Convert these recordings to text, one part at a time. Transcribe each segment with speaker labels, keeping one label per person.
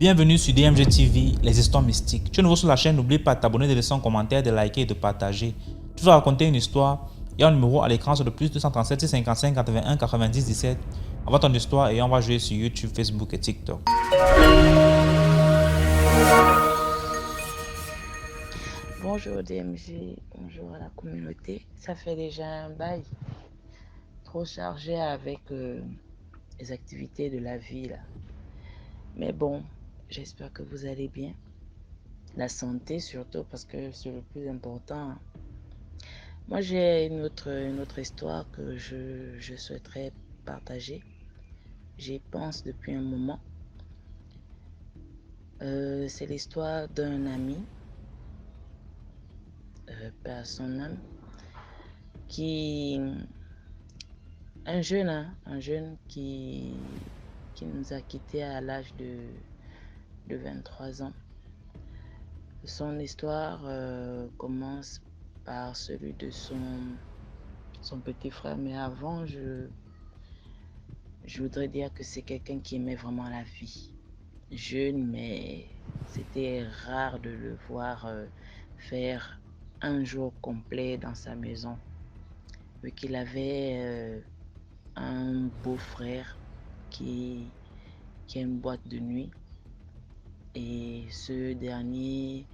Speaker 1: Bienvenue sur DMG TV, les histoires mystiques. Tu es nouveau sur la chaîne, n'oublie pas de t'abonner, de laisser un commentaire, de liker et de partager. Tu vas raconter une histoire. Il y a un numéro à l'écran sur le plus 237 655 81 90 17. Envoie ton histoire et on va jouer sur YouTube, Facebook et TikTok.
Speaker 2: Bonjour DMG, bonjour à la communauté. Ça fait déjà un bail trop chargé avec les activités de la vie là. Mais bon, j'espère que vous allez bien. La santé surtout parce que c'est le plus important. Moi j'ai une autre histoire que je souhaiterais partager. J'y pense depuis un moment. C'est l'histoire d'un ami, paix à son âme, un jeune qui nous a quittés à l'âge de 23 ans. Son histoire commence par celui de son petit frère, mais avant, je voudrais dire que c'est quelqu'un qui aimait vraiment la vie. Jeune, mais c'était rare de le voir faire un jour complet dans sa maison, vu qu'il avait un beau-frère qui a une boîte de nuit, et ce dernier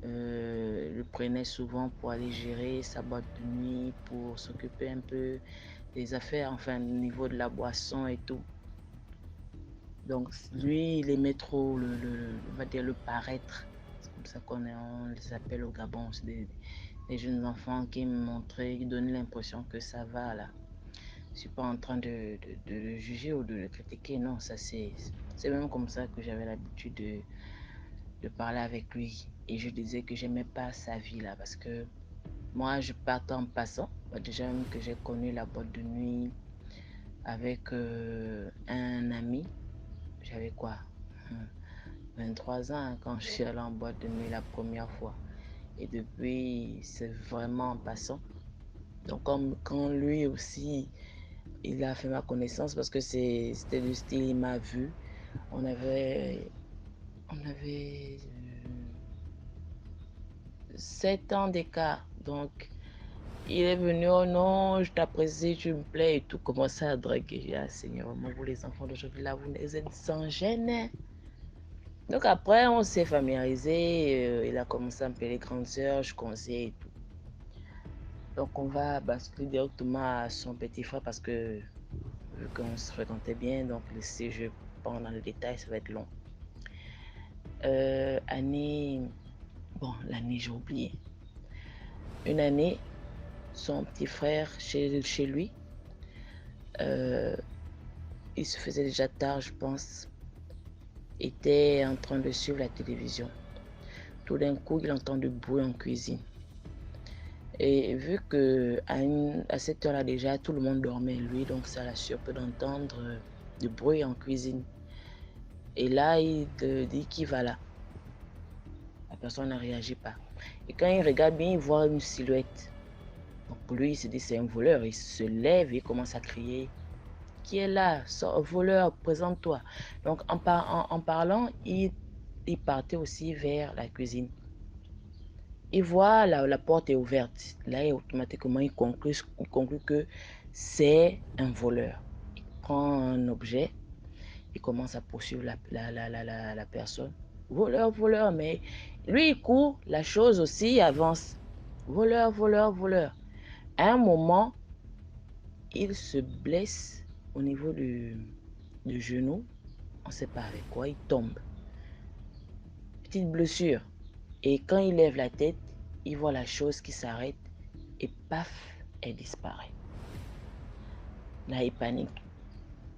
Speaker 2: le prenait souvent pour aller gérer sa boîte de nuit, pour s'occuper un peu des affaires, enfin au niveau de la boisson et tout. Donc lui, il aimait trop on va dire le paraître. C'est comme ça on les appelle au Gabon. C'est des jeunes enfants qui montraient, qui donnaient l'impression que ça va là. Je suis pas en train de le juger ou de le critiquer, non, ça c'est même comme ça que j'avais l'habitude de parler avec lui. Et je disais que j'aimais pas sa vie là, parce que moi je partais en passant. Déjà même que j'ai connu la boîte de nuit avec un ami. J'avais quoi, 23 ans hein, quand je suis allée en boîte de nuit la première fois. Et depuis, c'est vraiment en passant. Donc comme quand lui aussi, il a fait ma connaissance, parce que c'était du style, il m'a vu. On avait 7 ans d'écart. Donc, il est venu, oh non, je t'apprécie, tu me plais et tout, commençait à draguer. J'ai dit, ah Seigneur, moi, vous les enfants d'aujourd'hui, là, vous êtes sans gêne. Donc après, on s'est familiarisé, il a commencé à me appeler grande sœur, je conseille et tout. Donc on va basculer directement à son petit frère, parce que vu qu'on se fréquentait bien, donc si je prends dans le détail, ça va être long. Année, bon, l'année, j'ai oublié. Une année, son petit frère, chez lui, il se faisait déjà tard, je pense, était en train de suivre la télévision. Tout d'un coup, il entend du bruit en cuisine. Et vu que à cette heure-là déjà, tout le monde dormait, lui, donc ça l'a surpris d'entendre du bruit en cuisine. Et là, il dit qu'il va là. La personne ne réagit pas. Et quand il regarde bien, il voit une silhouette. Donc pour lui, il se dit c'est un voleur. Il se lève et commence à crier. Qui est là? Voleur, présente-toi. Donc en parlant, il partait aussi vers la cuisine. Il voit la porte est ouverte. Là, automatiquement, il conclut que c'est un voleur. Il prend un objet, il commence à poursuivre la personne. Voleur, voleur, mais lui, il court, la chose aussi avance. Voleur, voleur, voleur. À un moment, il se blesse au niveau du genou. On ne sait pas avec quoi, il tombe. Petite blessure. Et quand il lève la tête, il voit la chose qui s'arrête et paf, elle disparaît. Là, il panique.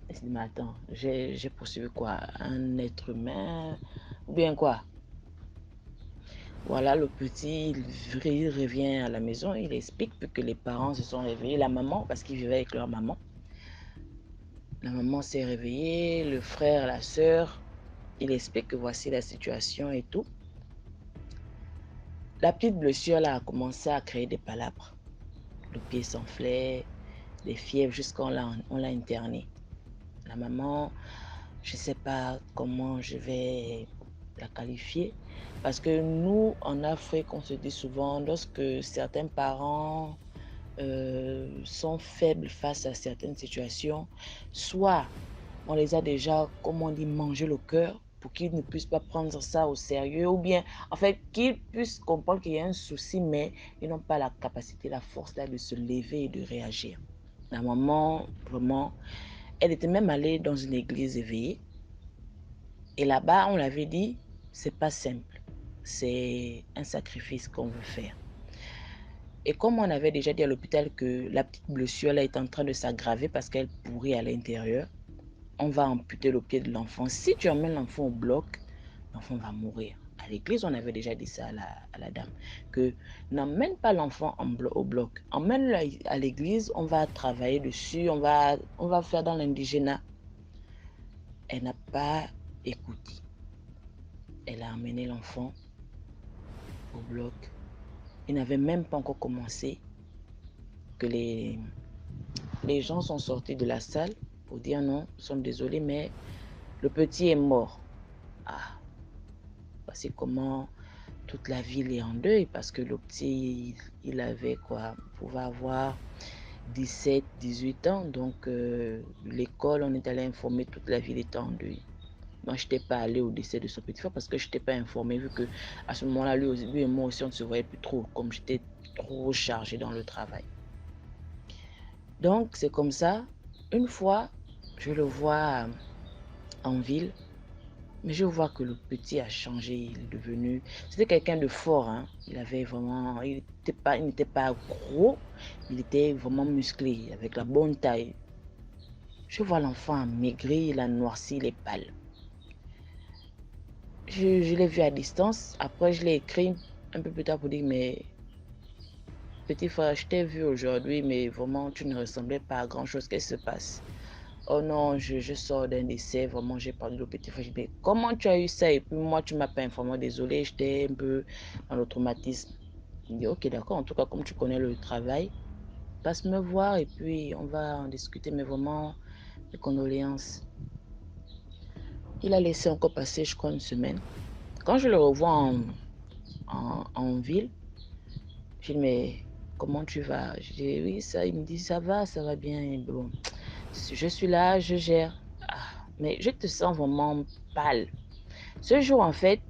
Speaker 2: Il se dit, mais attends, j'ai poursuivi quoi? Un être humain ou bien quoi? Voilà, le petit, il revient à la maison, il explique que les parents se sont réveillés, la maman, parce qu'ils vivaient avec leur maman. La maman s'est réveillée, le frère, la sœur, il explique que voici la situation et tout. La petite blessure là a commencé à créer des palabres. Le pied s'enflait, des fièvres, jusqu'à on l'a interné. La maman Je ne sais pas comment je vais la qualifier. Parce que nous, en Afrique, on se dit souvent, lorsque certains parents sont faibles face à certaines situations, soit on les a déjà, comme on dit, mangé le cœur pour qu'ils ne puissent pas prendre ça au sérieux, ou bien, en fait, qu'ils puissent comprendre qu'il y a un souci, mais ils n'ont pas la capacité, la force là de se lever et de réagir. La maman, vraiment, elle était même allée dans une église éveillée, et là-bas, on l'avait dit, c'est pas simple, c'est un sacrifice qu'on veut faire. Et comme on avait déjà dit à l'hôpital que la petite blessure là est en train de s'aggraver parce qu'elle pourrit à l'intérieur, on va amputer le pied de l'enfant. Si tu emmènes l'enfant au bloc, l'enfant va mourir. À l'église, on avait déjà dit ça à la dame, que n'emmène pas l'enfant au bloc. Emmène-le à l'église, on va travailler dessus, on va faire dans l'indigénat. Elle n'a pas écouté. Elle a emmené l'enfant au bloc. Il n'avait même pas encore commencé que les gens sont sortis de la salle pour dire non, nous sommes désolés, mais le petit est mort. Ah, voici comment toute la ville est en deuil parce que le petit, il avait quoi, il pouvait avoir 17, 18 ans. Donc, l'école, on est allé informer, toute la ville était en deuil. Moi, je n'étais pas allée au décès de son petit frère parce que je n'étais pas informée, vu que à ce moment-là, lui et moi aussi, on ne se voyait plus trop, comme j'étais trop chargée dans le travail. Donc, c'est comme ça. Une fois, je le vois en ville, mais je vois que le petit a changé. Il est devenu. C'était quelqu'un de fort, hein. Il avait vraiment. Il n'était pas gros, il était vraiment musclé, avec la bonne taille. Je vois l'enfant amaigri, il a noirci, il est pâle. Je l'ai vu à distance. Après, je l'ai écrit un peu plus tard pour dire, mais petit frère, je t'ai vu aujourd'hui, mais vraiment, tu ne ressemblais pas à grand-chose. Qu'est-ce qui se passe? Oh non, je sors d'un décès, vraiment, j'ai perdu le petit frère. Je dis, mais comment tu as eu ça? Et puis moi, tu ne m'as pas informé, désolé, j'étais un peu dans le traumatisme. Il dit, ok, d'accord, en tout cas, comme tu connais le travail, passe me voir et puis on va en discuter, mais vraiment, mes condoléances. Il a laissé encore passer, je crois, une semaine. Quand je le revois en ville, je dis, mais comment tu vas? Je dis, oui, ça, il me dit, ça va bien. Et bon, je suis là, je gère. Ah, mais je te sens vraiment pâle. Ce jour, en fait,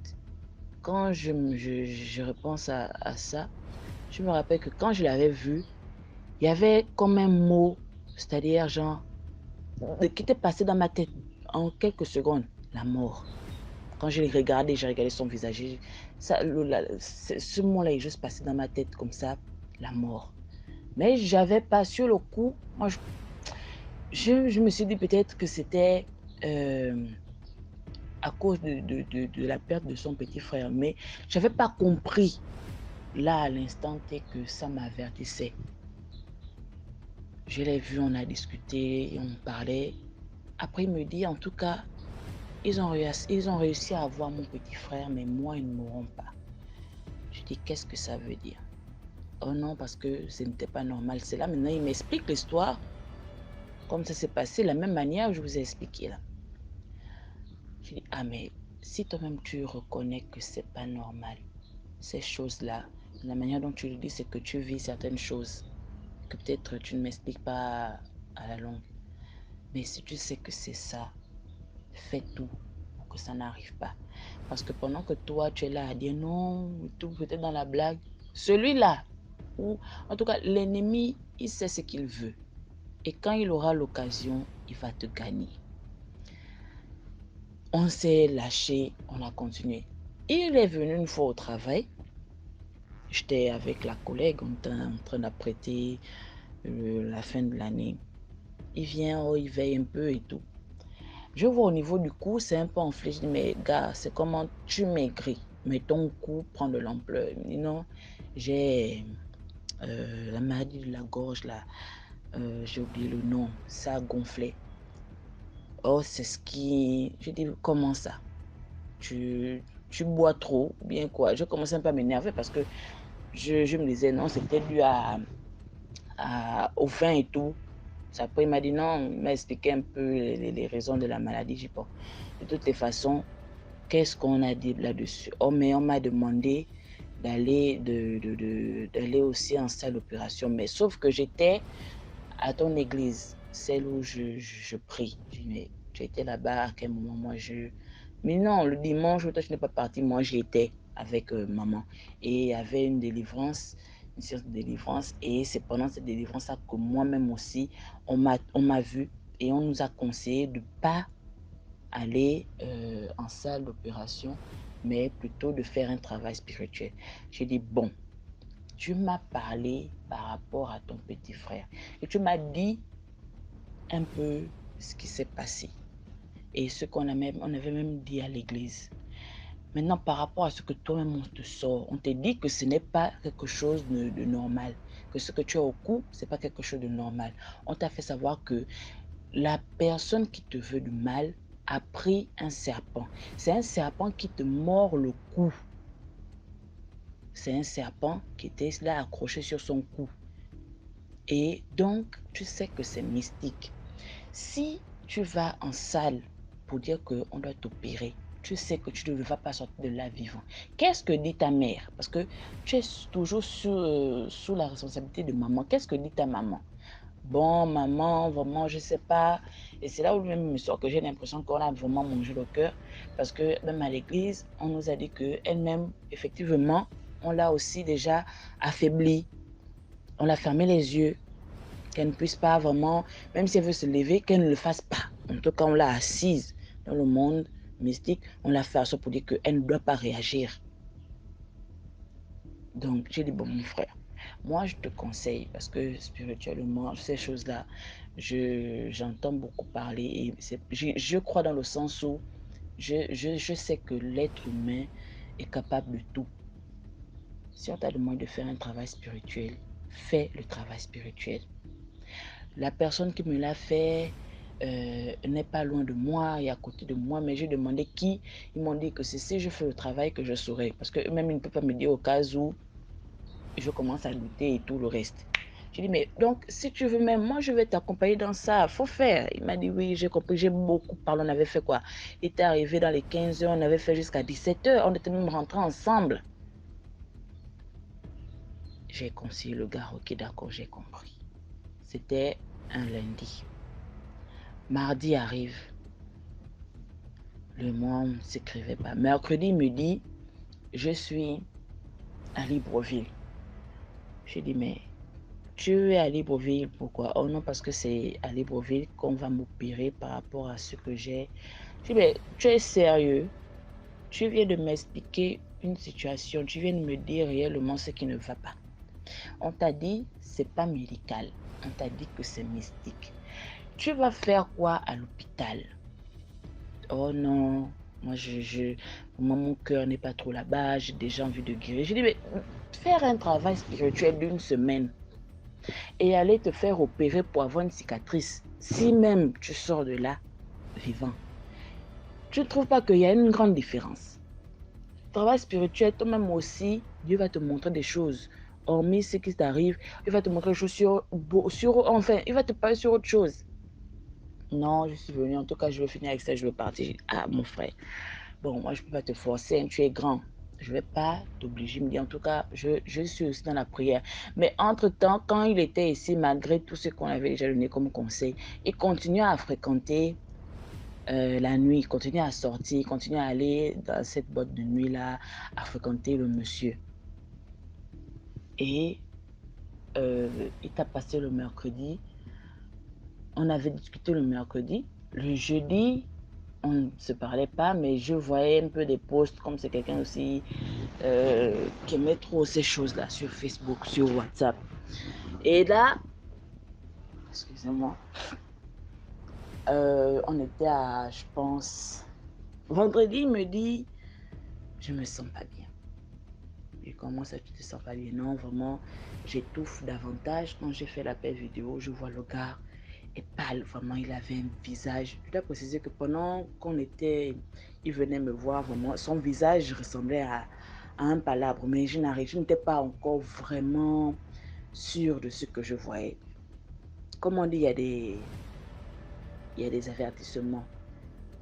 Speaker 2: quand je repense à ça, je me rappelle que quand je l'avais vu, il y avait comme un mot, c'est-à-dire genre, qui était passé dans ma tête en quelques secondes, la mort. Quand j'ai regardé son visage, ça, ce mot-là est juste passé dans ma tête comme ça, la mort. Mais j'avais pas sur le coup, moi, je me suis dit peut-être que c'était à cause de la perte de son petit frère, mais je n'avais pas compris là à l'instant T que ça m'avertissait. Je l'ai vu, on a discuté, on parlait. Après, il me dit, en tout cas, ils ont réussi à avoir mon petit frère, mais moi, ils ne m'auront pas. Je dis, qu'est-ce que ça veut dire? Oh non, parce que ce n'était pas normal. C'est là, maintenant, il m'explique l'histoire, comme ça s'est passé, de la même manière que je vous ai expliqué là. Je dis, ah, mais si toi-même tu reconnais que c'est pas normal, ces choses-là, la manière dont tu le dis, c'est que tu vis certaines choses, que peut-être tu ne m'expliques pas à la longue. Mais si tu sais que c'est ça, fais tout pour que ça n'arrive pas. Parce que pendant que toi, tu es là à dire non, tout peut-être dans la blague, celui-là, ou en tout cas, l'ennemi, il sait ce qu'il veut. Et quand il aura l'occasion, il va te gagner. On s'est lâché, on a continué. Il est venu une fois au travail. J'étais avec la collègue, on était en train d'apprêter la fin de l'année. Il vient, oh, il veille un peu et tout. Je vois au niveau du cou, c'est un peu enflé. Je dis, mais gars, c'est comment tu maigris, mais ton cou prend de l'ampleur. Il me dit, non, j'ai la maladie de la gorge, là, j'ai oublié le nom, ça a gonflé. Oh, c'est ce qui... Je dis, comment ça? Tu bois trop, ou bien quoi? Je commençais un peu à m'énerver parce que je me disais, non, c'était dû au vin et tout. Après, il m'a dit non, il m'a expliqué un peu les raisons de la maladie. J'ai dit, bon, de toutes les façons, qu'est-ce qu'on a dit là-dessus? Oh, mais on m'a demandé d'aller aussi en salle d'opération. Mais sauf que j'étais à ton église, celle où je prie. J'ai dit, mais tu étais là-bas à quel moment? Moi, Mais non, le dimanche, toi, tu n'es pas parti. Moi, j'y étais avec maman. Et il y avait une délivrance, une séance de délivrance. Et c'est pendant cette délivrance-là que moi-même aussi, on m'a vu et on nous a conseillé de ne pas aller en salle d'opération, mais plutôt de faire un travail spirituel. J'ai dit, bon, tu m'as parlé par rapport à ton petit frère et tu m'as dit un peu ce qui s'est passé et ce on avait même dit à l'église. Maintenant, par rapport à ce que toi-même on te sort, on te dit que ce n'est pas quelque chose de normal, que ce que tu as au cou, ce n'est pas quelque chose de normal. On t'a fait savoir que la personne qui te veut du mal a pris un serpent. C'est un serpent qui te mord le cou. C'est un serpent qui était là accroché sur son cou. Et donc, tu sais que c'est mystique. Si tu vas en salle pour dire qu'on doit t'opérer, tu sais que tu ne vas pas sortir de là vivant. Qu'est-ce que dit ta mère? Parce que tu es toujours sous la responsabilité de maman. Qu'est-ce que dit ta maman? Bon, maman, vraiment, je ne sais pas. Et c'est là où même me sort que j'ai l'impression qu'on a vraiment mangé le cœur. Parce que même à l'église, on nous a dit qu'elle-même, effectivement, on l'a aussi déjà affaiblie. On l'a fermé les yeux. Qu'elle ne puisse pas vraiment, même si elle veut se lever, qu'elle ne le fasse pas. En tout cas, on l'a assise dans le monde mystique. On l'a fait à ça pour dire qu'elle ne doit pas réagir. Donc, j'ai dit, bon, mon frère, moi, je te conseille, parce que spirituellement, ces choses-là, j'entends beaucoup parler. Et je crois dans le sens où je sais que l'être humain est capable de tout. Si on t'a demandé de faire un travail spirituel, fais le travail spirituel. La personne qui me l'a fait n'est pas loin de moi et à côté de moi, mais j'ai demandé qui. Ils m'ont dit que c'est si je fais le travail que je saurai. Parce que même ils ne peuvent pas me dire au cas où je commence à douter et tout le reste. J'ai dit, mais donc, si tu veux même, moi, je vais t'accompagner dans ça, faut faire. Il m'a dit, oui, j'ai compris, j'ai beaucoup parlé, on avait fait quoi? Il était arrivé dans les 15 heures, on avait fait jusqu'à 17 heures, on était même rentrés ensemble. J'ai conseillé le gars, ok, d'accord, j'ai compris. C'était un lundi. Mardi arrive, le mois ne s'écrivait pas. Mercredi, il me dit, je suis à Libreville. J'ai dit, mais tu es à Libreville, pourquoi? Oh non, parce que c'est à Libreville qu'on va m'opérer par rapport à ce que j'ai. Je dis, mais tu es sérieux? Tu viens de m'expliquer une situation, tu viens de me dire réellement ce qui ne va pas. On t'a dit, c'est pas médical. On t'a dit que c'est mystique. Tu vas faire quoi à l'hôpital? Oh non, moi, moi mon cœur n'est pas trop là-bas, j'ai déjà envie de guérir. Je dis, mais faire un travail spirituel d'une semaine et aller te faire opérer pour avoir une cicatrice, si même tu sors de là vivant, tu ne trouves pas qu'il y a une grande différence? Travail spirituel, toi-même aussi, Dieu va te montrer des choses. Hormis ce qui t'arrive, il va te montrer des choses enfin, il va te parler sur autre chose. Non, je suis venue, en tout cas, je vais finir avec ça, je vais partir. Ah, mon frère. Bon, moi, je ne peux pas te forcer, hein, tu es grand. Je ne vais pas t'obliger, me dire, en tout cas, je suis aussi dans la prière. Mais entre-temps, quand il était ici, malgré tout ce qu'on avait déjà donné comme conseil, il continuait à fréquenter la nuit, il continuait à sortir, il continuait à aller dans cette boîte de nuit-là, à fréquenter le monsieur. Et il t'a passé le mercredi. On avait discuté le mercredi. Le jeudi, on ne se parlait pas, mais je voyais un peu des posts, comme c'est quelqu'un aussi qui aimait trop ces choses-là sur Facebook, sur WhatsApp. Et là, excusez-moi, on était à, je pense, vendredi, il me dit, je me sens pas bien. Et comment ça, tu te sens pas bien? Non, vraiment, j'étouffe davantage. Quand j'ai fait l'appel vidéo, je vois le gars est pâle, vraiment, il avait un visage. Je dois préciser que pendant qu'on était, il venait me voir, vraiment, son visage ressemblait à un palabre, mais je n'étais pas encore vraiment sûre de ce que je voyais. comme on dit, il y a des avertissements.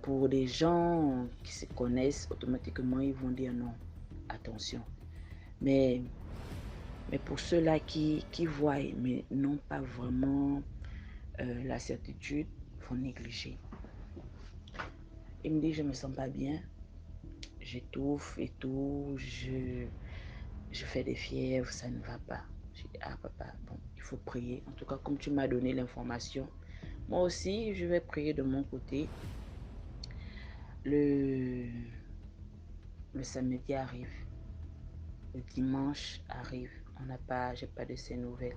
Speaker 2: Pour des gens qui se connaissent, automatiquement, ils vont dire non, attention. Mais pour ceux-là qui voient, mais n'ont pas vraiment la certitude, vont négliger. Il me dit, je me sens pas bien, j'étouffe et tout, je fais des fièvres, ça ne va pas. Je dis, ah papa, bon, il faut prier. En tout cas, comme tu m'as donné l'information, moi aussi, je vais prier de mon côté. Le samedi arrive, le dimanche arrive, j'ai pas de ces nouvelles.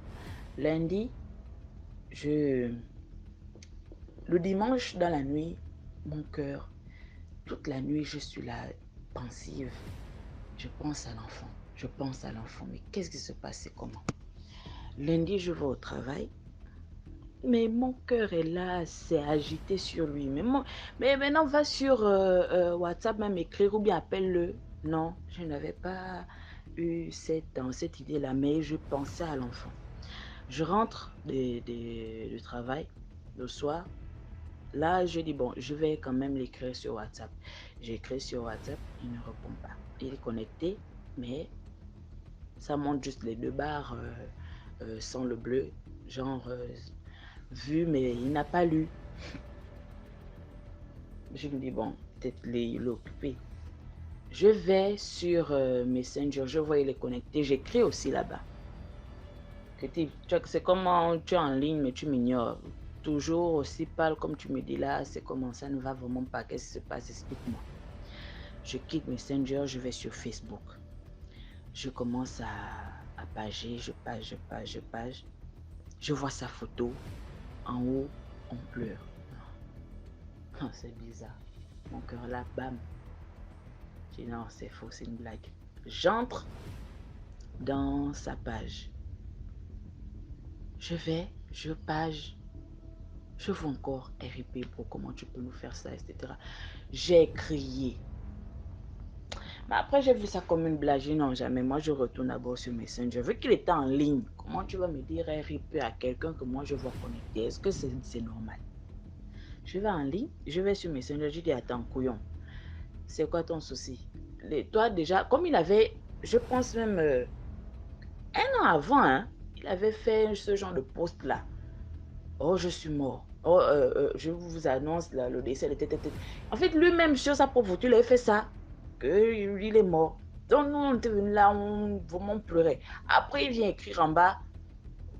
Speaker 2: Lundi, le dimanche dans la nuit, mon cœur, toute la nuit, je suis là, pensive. Je pense à l'enfant. Mais qu'est-ce qui se passe? C'est comment? Lundi, je vais au travail. Mais mon cœur est là, c'est agité sur lui. Mais maintenant, va sur WhatsApp, même écrire ou bien appelle-le. Non, je n'avais pas eu cette idée-là, mais je pensais à l'enfant. Je rentre du travail le soir. Là, je dis, bon, je vais quand même l'écrire sur WhatsApp. J'écris sur WhatsApp, il ne répond pas. Il est connecté, mais ça montre juste les 2 barres sans le bleu, genre vu, mais il n'a pas lu. Je me dis, bon, peut-être il est occupé. Je vais sur Messenger, je vois il est connecté, j'écris aussi là-bas. C'est comment tu es en ligne, mais tu m'ignores. Toujours aussi pâle comme tu me dis là, c'est comment ça ne va vraiment pas, qu'est-ce qui se passe, explique-moi. Je quitte Messenger, je vais sur Facebook. Je commence à pager, je page. Je vois sa photo, en haut, on pleure. Non, c'est bizarre. Mon cœur là, bam. Je dis non, c'est faux, c'est une blague. J'entre dans sa page. Je vais, je page. Je vois encore RIP, bro, comment tu peux nous faire ça, etc. J'ai crié. Mais après, j'ai vu ça comme une blague. Non, jamais. Moi, je retourne d'abord sur Messenger. Vu qu'il était en ligne, comment tu vas me dire RIP à quelqu'un que moi, je vois connecter? Est-ce que c'est normal? Je vais en ligne, je vais sur Messenger, je dis attends, couillon, c'est quoi ton souci? Toi, déjà, comme il avait, je pense même 1 an avant, hein, il avait fait ce genre de post-là. Oh, je suis mort. Oh, je vous annonce là, le décès de tête. En fait, lui-même, sur sa propre voiture, il avait fait ça. Il est mort. Donc, nous, on était venus là, on vraiment pleurait. Après, il vient écrire en bas,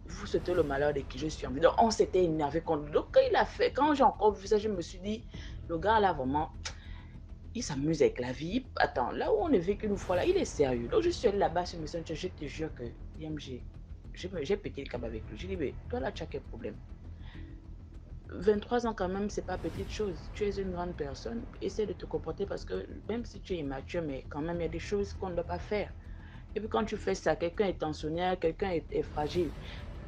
Speaker 2: vous souhaitez le malheur de qui je suis en vie. Donc, on s'était énervé contre lui. Donc, quand j'ai encore vu ça, je me suis dit, le gars là, vraiment, il s'amuse avec la vie. Attends, là où on est vécu une fois là, il est sérieux. Donc, je suis allée là-bas sur Messenger, je te jure que IMG, j'ai pété le câble avec lui. J'ai dit, mais toi là, tu as quel problème? 23 ans quand même, c'est pas petite chose. Tu es une grande personne, essaie de te comporter parce que même si tu es immature, mais quand même, il y a des choses qu'on ne doit pas faire. Et puis quand tu fais ça, quelqu'un est tensionnaire, quelqu'un est fragile.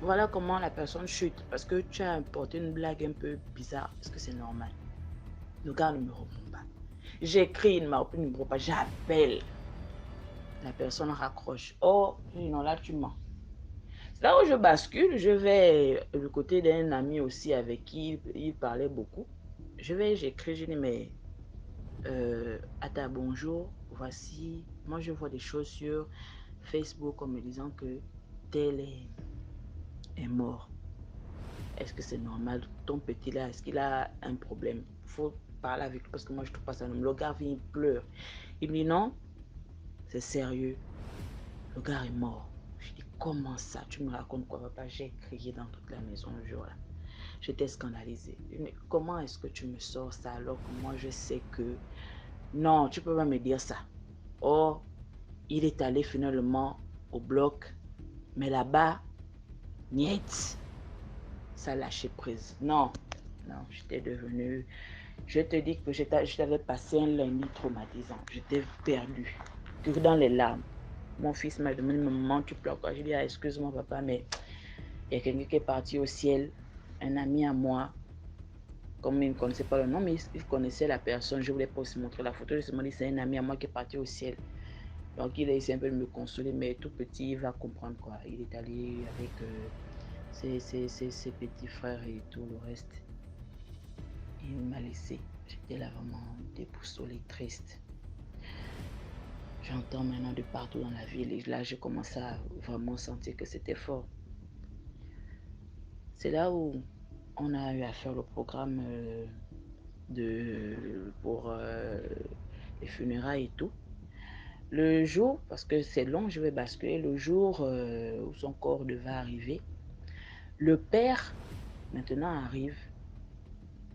Speaker 2: Voilà comment la personne chute parce que tu as importé une blague un peu bizarre. Est-ce que c'est normal? Le gars ne me répond pas. J'écris, il ne me répond pas. J'appelle. La personne raccroche. Oh, non, là tu mens. Là où je bascule, je vais du côté d'un ami aussi avec qui il parlait beaucoup. J'écris, je dis, mais Ata, bonjour, voici, moi je vois des choses sur Facebook en me disant que tel est mort. Est-ce que c'est normal? Ton petit là, est-ce qu'il a un problème? Il faut parler avec lui parce que moi je trouve pas ça normal. Le gars vient, il pleure. Il me dit non, c'est sérieux. Le gars est mort. Je dis comment ça? Tu me racontes quoi, papa? J'ai crié dans toute la maison le jour là. J'étais scandalisée. Mais comment est-ce que tu me sors ça alors que moi je sais que non, tu peux pas me dire ça. Oh, il est allé finalement au bloc, mais là-bas, niet, ça lâchait prise. Non, j'étais devenue. Je te dis que je t'avais passé un lundi traumatisant. J'étais perdue, que dans les larmes. Mon fils m'a demandé, maman, tu pleures quoi? Je lui ai dit, excuse-moi papa, mais il y a quelqu'un qui est parti au ciel, un ami à moi, comme il ne connaissait pas le nom, mais il connaissait la personne. Je ne voulais pas aussi montrer la photo. Je me dit, c'est un ami à moi qui est parti au ciel. Donc, il a essayé un peu de me consoler, mais tout petit, il va comprendre quoi. Il est allé avec ses petits frères et tout le reste. Il m'a laissé. J'étais là vraiment déboussolée, triste. J'entends maintenant de partout dans la ville et là, je commence à vraiment sentir que c'était fort. C'est là où on a eu à faire le programme pour les funérailles et tout. Le jour, parce que c'est long, je vais basculer, le jour où son corps devait arriver, le père maintenant arrive.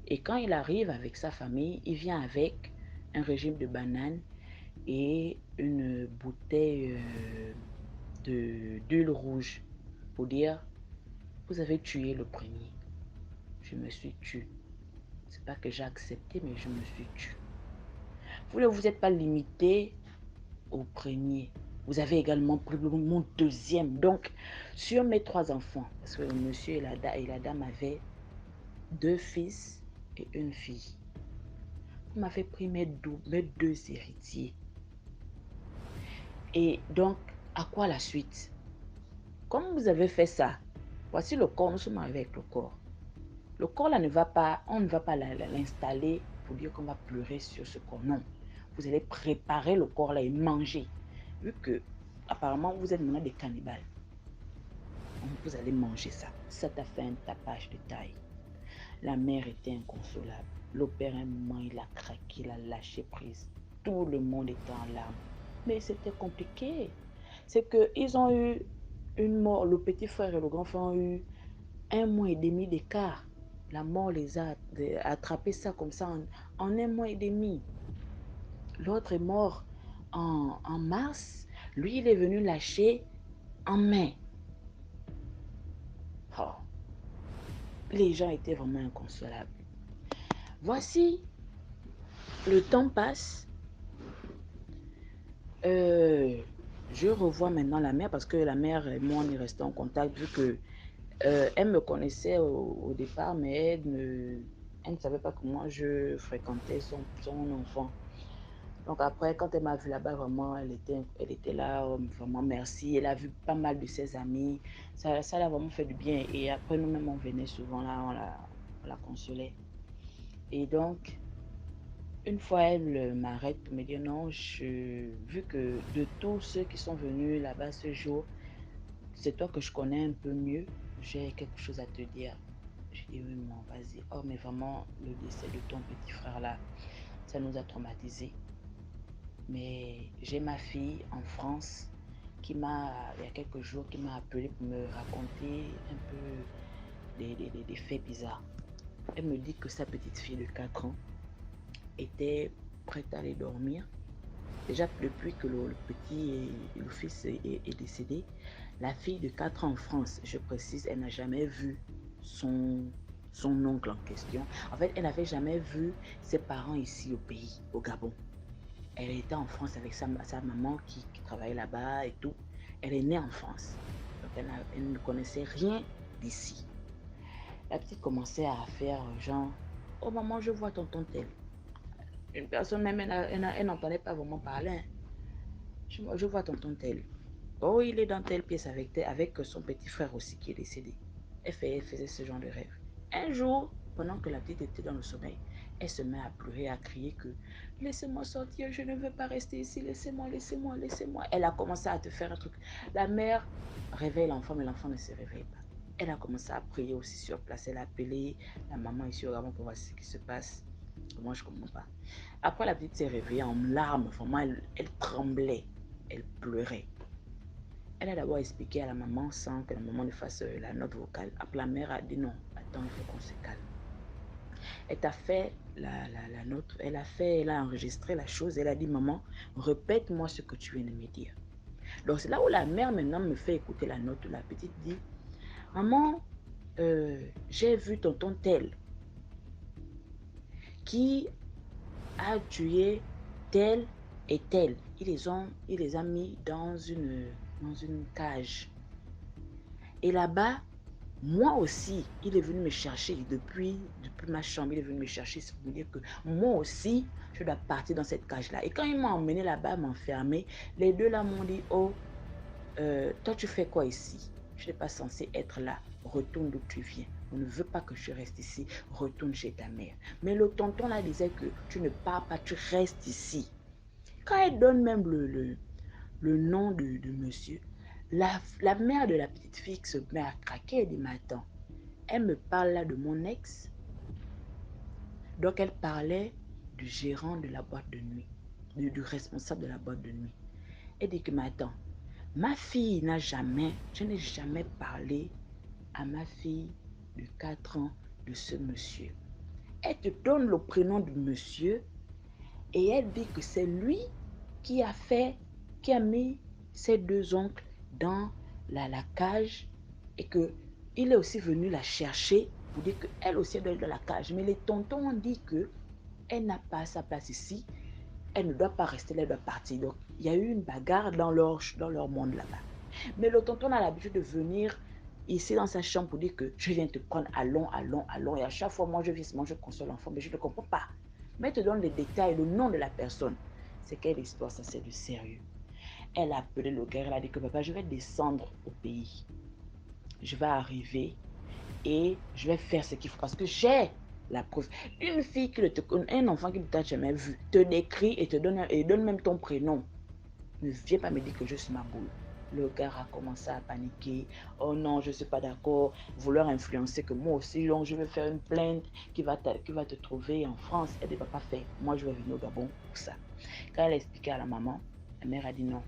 Speaker 2: Et quand il arrive avec sa famille, il vient avec un régime de bananes et une bouteille d'huile rouge pour dire, vous avez tué le premier. Je me suis tue. C'est pas que j'ai accepté, mais je me suis tue. Vous ne vous êtes pas limité au premier. Vous avez également pris mon deuxième. Donc, sur mes 3 enfants, parce que le monsieur et la dame avaient 2 fils et une fille. Vous m'avez pris mes 2 héritiers. Et donc, à quoi la suite? Comme vous avez fait ça, voici le corps, nous sommes arrivés avec le corps. Le corps là ne va pas, on ne va pas l'installer pour dire qu'on va pleurer sur ce corps. Non. Vous allez préparer le corps là et manger. Vu que, apparemment, vous êtes maintenant des cannibales. Donc, vous allez manger ça. Ça t'a fait un tapage de taille. La mère était inconsolable. Le père, un moment, il a craqué, il a lâché prise. Tout le monde était en larmes. Mais c'était compliqué. C'est qu'ils ont eu une mort. Le petit frère et le grand frère ont eu 1 mois et demi d'écart. La mort les a attrapés ça comme ça en 1 mois et demi. L'autre est mort en mars. Lui, il est venu lâcher en mai. Oh, les gens étaient vraiment inconsolables. Voici, le temps passe. Je revois maintenant la mère parce que la mère et moi, on est restés en contact vu que elle me connaissait au départ, mais elle ne savait pas que moi, je fréquentais son enfant. Donc après, quand elle m'a vu là-bas, vraiment, elle était là, vraiment merci. Elle a vu pas mal de ses amis. Ça l'a vraiment fait du bien. Et après, nous-mêmes, on venait souvent là, on la consolait. Et donc, une fois, elle m'arrête pour me dire non, vu que de tous ceux qui sont venus là-bas ce jour, c'est toi que je connais un peu mieux, j'ai quelque chose à te dire. Je dis oui, maman, vas-y. Oh, mais vraiment, le décès de ton petit frère là, ça nous a traumatisés. Mais j'ai ma fille en France il y a quelques jours, qui m'a appelé pour me raconter un peu des faits bizarres. Elle me dit que sa petite fille de 4 ans était prête à aller dormir. Déjà, depuis que le fils est décédé, la fille de 4 ans en France, je précise, elle n'a jamais vu son oncle en question. En fait, elle n'avait jamais vu ses parents ici au pays, au Gabon. Elle était en France avec sa maman qui travaillait là-bas et tout. Elle est née en France. Donc, elle ne connaissait rien d'ici. La petite commençait à faire genre, oh maman, je vois tonton tel. Une personne même, elle n'entendait pas vraiment parler. Hein. Je vois tonton tel. Oh, il est dans telle pièce avec son petit frère aussi qui est décédé. Elle faisait ce genre de rêve. Un jour, pendant que la petite était dans le sommeil, elle se met à pleurer, à crier que laissez-moi sortir, je ne veux pas rester ici, laissez-moi, laissez-moi, laissez-moi. Elle a commencé à te faire un truc. La mère réveille l'enfant, mais l'enfant ne se réveille pas. Elle a commencé à prier aussi sur place. Elle a appelé la maman ici au Gabon pour voir ce qui se passe. Moi, je ne comprends pas. Après, la petite s'est réveillée en larmes. Vraiment, elle tremblait. Elle pleurait. Elle a d'abord expliqué à la maman sans que la maman ne fasse la note vocale. Après, la mère a dit non, attends, il faut qu'on se calme. Elle a fait la note, elle a enregistré la chose. Elle a dit, maman, répète-moi ce que tu viens de me dire. Donc, c'est là où la mère maintenant me fait écouter la note. La petite dit, maman, j'ai vu tonton tel qui a tué tel et tel. Il les a mis dans une cage. Et là-bas, moi aussi, il est venu me chercher depuis ma chambre, il est venu me chercher pour me dire que moi aussi, je dois partir dans cette cage-là. Et quand il m'a emmené là-bas, m'enfermer, les deux là m'ont dit, oh, toi tu fais quoi ici? Tu n'es pas censé être là. Retourne d'où tu viens. On ne veut pas que tu restes ici. Retourne chez ta mère. Mais le tonton là disait que tu ne pars pas, tu restes ici. Quand elle donne même le nom de monsieur, la mère de la petite fille se met à craquer. Elle dit, mais attends, elle me parle là de mon ex. Donc elle parlait du gérant de la boîte de nuit, du responsable de la boîte de nuit. Elle dit que, mais attends, je n'ai jamais parlé à ma fille de 4 ans de ce monsieur. Elle te donne le prénom du monsieur et elle dit que c'est lui qui a mis ses 2 oncles dans la cage et qu'il est aussi venu la chercher pour dire qu'elle aussi est dans la cage. Mais les tontons ont dit qu'elle n'a pas sa place ici, elle ne doit pas rester là, elle doit partir. Donc, il y a eu une bagarre dans leur monde là-bas. Mais le tonton a l'habitude de venir ici dans sa chambre pour dire que je viens te prendre, allons. Et à chaque fois, moi, je viens, je console l'enfant, mais je ne comprends pas. Mais elle te donne les détails, le nom de la personne. C'est quelle histoire, ça, c'est du sérieux. Elle a appelé le gars, elle a dit que papa, je vais descendre au pays. Je vais arriver et je vais faire ce qu'il faut parce que j'ai la preuve. Une fille qui ne te connaît, un enfant qui ne t'a jamais vu, te décrit et donne même ton prénom. Ne viens pas me dire que je suis ma boule. Le gars a commencé à paniquer. Oh non, je ne suis pas d'accord. Vouloir influencer que moi aussi, donc je vais faire une plainte qui va te trouver en France. Elle ne va pas faire. Moi, je vais venir au Gabon pour ça. Quand elle a expliqué à la maman, la mère a dit non.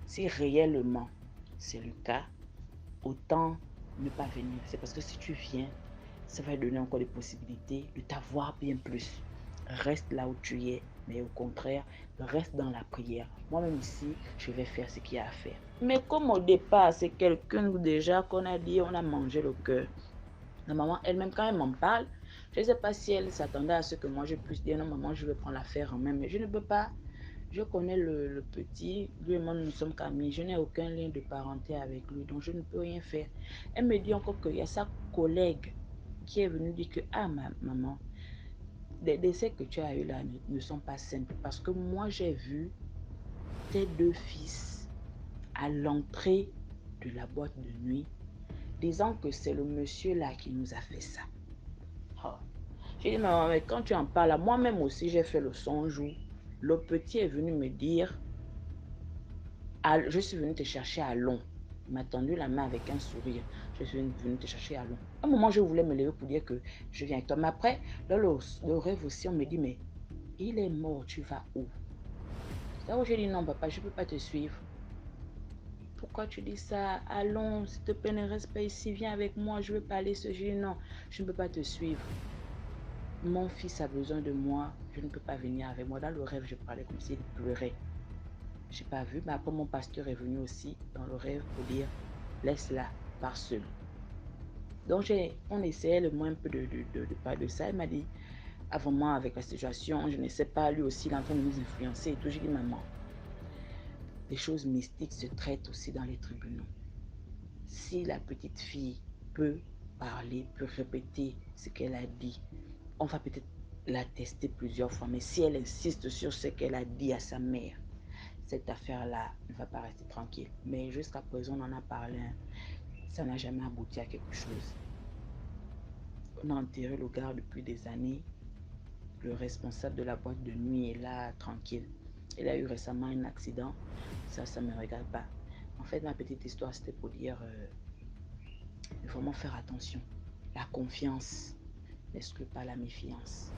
Speaker 2: Si réellement c'est le cas, autant ne pas venir. C'est parce que si tu viens, ça va donner encore des possibilités de t'avoir bien plus. Reste là où tu es, mais au contraire, reste dans la prière. Moi-même ici, je vais faire ce qu'il y a à faire. Mais comme au départ, c'est quelqu'un déjà qu'on a dit, on a mangé le cœur. La maman elle-même, quand elle m'en parle, je ne sais pas si elle s'attendait à ce que moi je puisse dire non, maman, je vais prendre l'affaire en main, mais je ne peux pas. Je connais le petit, lui et moi nous sommes qu'amis, je n'ai aucun lien de parenté avec lui, donc je ne peux rien faire. Elle me dit encore qu'il y a sa collègue qui est venue dire que, ah maman, les décès que tu as eu là ne sont pas simples parce que moi j'ai vu tes 2 fils à l'entrée de la boîte de nuit disant que c'est le monsieur là qui nous a fait ça. Oh. J'ai dit, maman, mais quand tu en parles, moi-même aussi j'ai fait le songe où le petit est venu me dire, je suis venu te chercher à Long. Il m'a tendu la main avec un sourire. Je suis venu te chercher à Long. À un moment, je voulais me lever pour dire que je viens avec toi. Mais après, dans le rêve aussi, on me dit, mais il est mort, tu vas où? C'est là où j'ai dit, non, papa, je ne peux pas te suivre. Pourquoi tu dis ça? Allons, s'il te plaît, ne reste pas ici, viens avec moi, je veux parler ce jour. Non, je ne peux pas te suivre. Mon fils a besoin de moi, je ne peux pas venir avec moi. Dans le rêve, je parlais comme s'il pleurait. Je n'ai pas vu, mais après mon pasteur est venu aussi dans le rêve pour dire, laisse-la, pars seule. Donc on essayait le moins un peu de parler de ça. Il m'a dit, avant moi avec la situation, je ne sais pas, lui aussi il est en train de nous influencer et tout. J'ai dit, maman, les choses mystiques se traitent aussi dans les tribunaux. Si la petite fille peut parler, peut répéter ce qu'elle a dit, on va peut-être la tester plusieurs fois. Mais si elle insiste sur ce qu'elle a dit à sa mère, cette affaire-là ne va pas rester tranquille. Mais jusqu'à présent, on en a parlé. Ça n'a jamais abouti à quelque chose. On a enterré le gars depuis des années. Le responsable de la boîte de nuit est là, tranquille. Il a eu récemment un accident. Ça ne me regarde pas. En fait, ma petite histoire, c'était pour dire de vraiment faire attention. La confiance n'exclut pas la méfiance.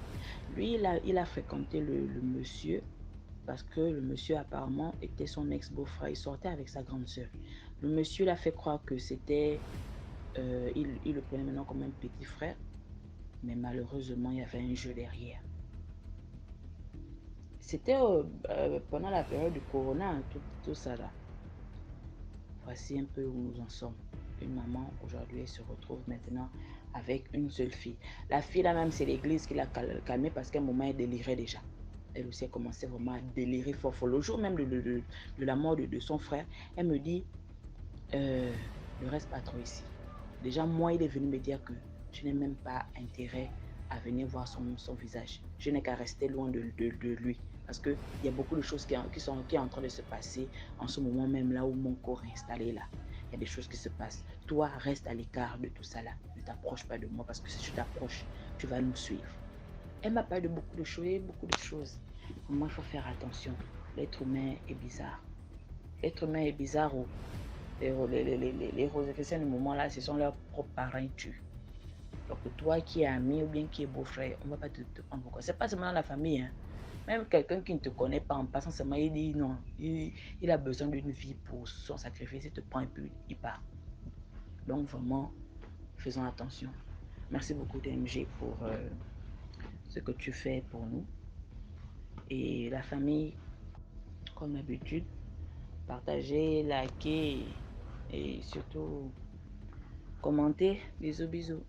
Speaker 2: Lui, il a fréquenté le monsieur parce que le monsieur apparemment était son ex-beau-frère. Il sortait avec sa grande sœur. Le monsieur l'a fait croire que c'était... il le prenait maintenant comme un petit frère. Mais malheureusement, il y avait un jeu derrière. C'était pendant la période du corona, tout ça là. Voici un peu où nous en sommes. Une maman, aujourd'hui, elle se retrouve maintenant avec une seule fille. La fille là même, c'est l'église qui l'a calmée parce qu'à un moment, elle délirait déjà. Elle aussi a commencé vraiment à délirer fort. Le jour même de la mort de son frère, elle me dit, ne reste pas trop ici. Déjà, moi, il est venu me dire que je n'ai même pas intérêt à venir voir son visage. Je n'ai qu'à rester loin de lui. Parce qu'il y a beaucoup de choses qui sont en train de se passer en ce moment même là où mon corps est installé là. Il y a des choses qui se passent. Toi, reste à l'écart de tout ça là. Ne t'approche pas de moi parce que si tu t'approches, tu vas nous suivre. Elle m'a parlé de beaucoup de choses. Moi, il faut faire attention. L'être humain est bizarre. L'être humain est bizarre. Les Rosicruciens du moment là, ce sont leurs propres parents tuent. Donc toi qui es ami ou bien qui est beau-frère, on ne va pas te prendre pourquoi. C'est pas seulement la famille. Hein. Même quelqu'un qui ne te connaît pas en passant seulement, il dit non. Il a besoin d'une vie pour son sacrifice. Il te prend et puis il part. Donc vraiment, faisons attention. Merci beaucoup TMG pour ce que tu fais pour nous. Et la famille, comme d'habitude, partagez, likez et surtout commentez. Bisous, bisous.